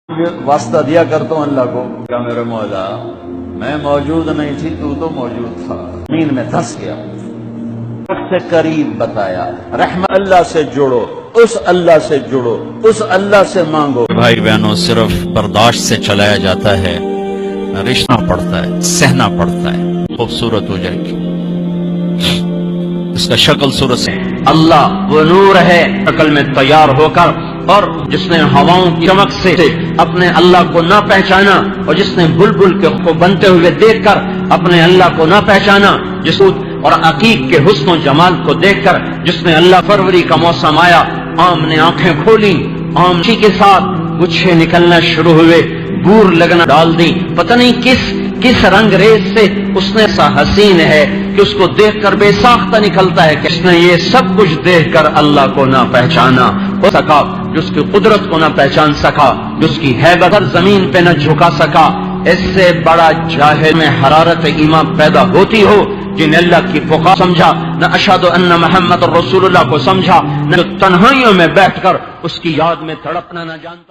واسطہ دیا کرتا ہوں اللہ کو کہ میرے مولا میں موجود نہیں تھی تو موجود تھا، زمین میں دھس گیا، سے قریب بتایا، رحمت اللہ سے جڑو، اس اللہ سے جڑو، اس اللہ سے مانگو۔ بھائی بہنوں، صرف برداشت سے چلایا جاتا ہے، رشنا پڑتا ہے، سہنا پڑتا ہے، خوبصورت ہو جائے گی، اس کا شکل صورت سے اللہ وہ نور ہے شکل میں تیار ہو کر، اور جس نے ہواؤں کی چمک سے اپنے اللہ کو نہ پہچانا، اور جس نے بلبل کو بنتے ہوئے دیکھ کر اپنے اللہ کو نہ پہچانا، جس اور عقیق کے حسن و جمال کو دیکھ کر جس نے اللہ فروری کا موسم آیا، آم نے آنکھیں کھولی، آم کے ساتھ گچھے نکلنا شروع ہوئے، بور لگنا ڈال دی، پتہ نہیں کس رنگ ریز سے اس نے ایسا حسین ہے کہ اس کو دیکھ کر بے ساختہ نکلتا ہے کہ اس نے یہ سب کچھ دیکھ کر اللہ کو نہ پہچانا ہو سکا، جس کی قدرت کو نہ پہچان سکا، جس کی ہیبت پر زمین پہ نہ جھکا سکا۔ اس سے بڑا جاہل میں حرارت ایمان پیدا ہوتی ہو جن اللہ کی پکار سمجھا، نہ اشہد ان محمد رسول اللہ کو سمجھا، نہ تنہائیوں میں بیٹھ کر اس کی یاد میں تڑپنا نہ جانتا۔